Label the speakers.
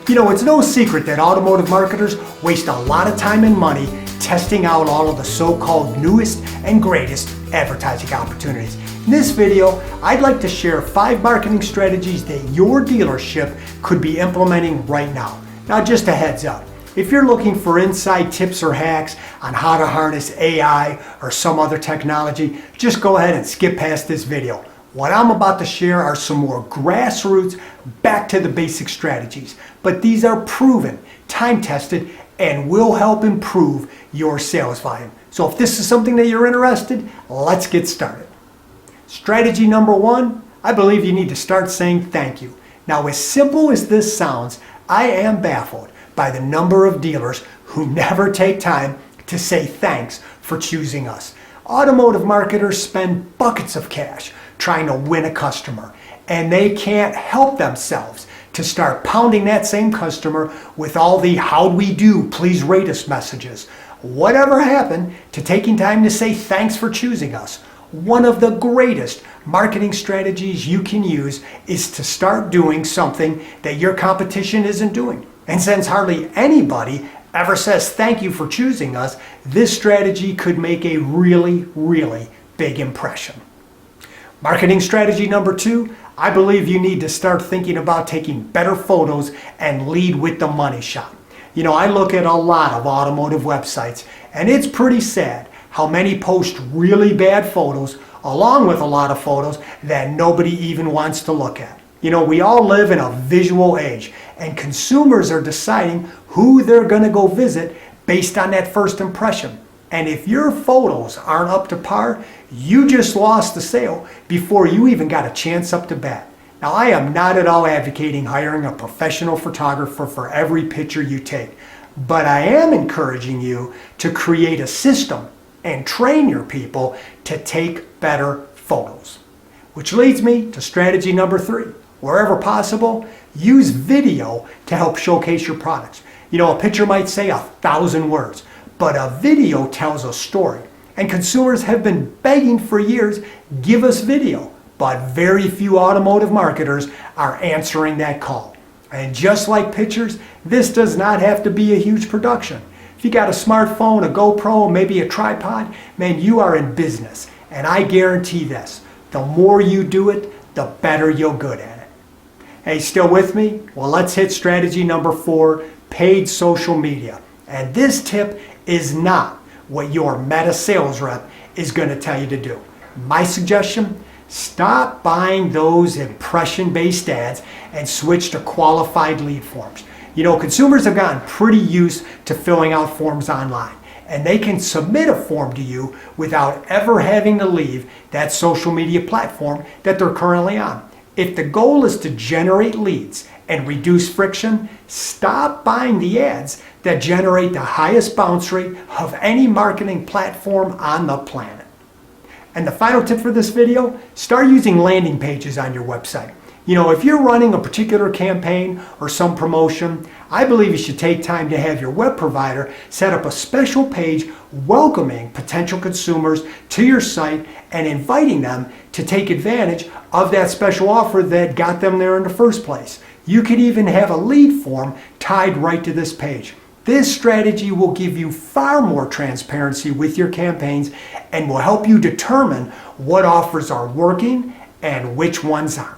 Speaker 1: You know, it's no secret that automotive marketers waste a lot of time and money testing out all of the so-called newest and greatest advertising opportunities. In this video, I'd like to share 5 marketing strategies that your dealership could be implementing right now. Now, just a heads up, if you're looking for inside tips or hacks on how to harness AI or some other technology, just go ahead and skip past this video. What I'm about to share are some more grassroots, back to the basic strategies, but these are proven, time-tested, and will help improve your sales volume. So if this is something that you're interested, let's get started. Strategy number 1, I believe you need to start saying thank you. Now, as simple as this sounds, I am baffled by the number of dealers who never take time to say thanks for choosing us. Automotive marketers spend buckets of cash trying to win a customer, and they can't help themselves to start pounding that same customer with all the "how'd we do, please rate us" messages. Whatever happened to taking time to say thanks for choosing us? One of the greatest marketing strategies you can use is to start doing something that your competition isn't doing. And since hardly anybody ever says thank you for choosing us, this strategy could make a really, really big impression. Marketing strategy number 2, I believe you need to start thinking about taking better photos and lead with the money shot. You know, I look at a lot of automotive websites, and it's pretty sad how many post really bad photos along with a lot of photos that nobody even wants to look at. You know, we all live in a visual age, and consumers are deciding who they're going to go visit based on that first impression. And if your photos aren't up to par, you just lost the sale before you even got a chance up to bat. Now, I am not at all advocating hiring a professional photographer for every picture you take, but I am encouraging you to create a system and train your people to take better photos. Which leads me to strategy number 3. Wherever possible, use video to help showcase your products. You know, a picture might say 1,000 words, but a video tells a story. And consumers have been begging for years, give us video. But very few automotive marketers are answering that call. And just like pictures, this does not have to be a huge production. If you got a smartphone, a GoPro, maybe a tripod, man, you are in business. And I guarantee this, the more you do it, the better you'll get at it. Hey, still with me? Well, let's hit strategy number 4, paid social media. And this tip is not what your meta sales rep is going to tell you to do. My suggestion, stop buying those impression-based ads and switch to qualified lead forms. You know, consumers have gotten pretty used to filling out forms online, and they can submit a form to you without ever having to leave that social media platform that they're currently on. If the goal is to generate leads and reduce friction, stop buying the ads that generate the highest bounce rate of any marketing platform on the planet. And the final tip for this video, start using landing pages on your website. You know, if you're running a particular campaign or some promotion, I believe you should take time to have your web provider set up a special page welcoming potential consumers to your site and inviting them to take advantage of that special offer that got them there in the first place. You could even have a lead form tied right to this page. This strategy will give you far more transparency with your campaigns and will help you determine what offers are working and which ones aren't.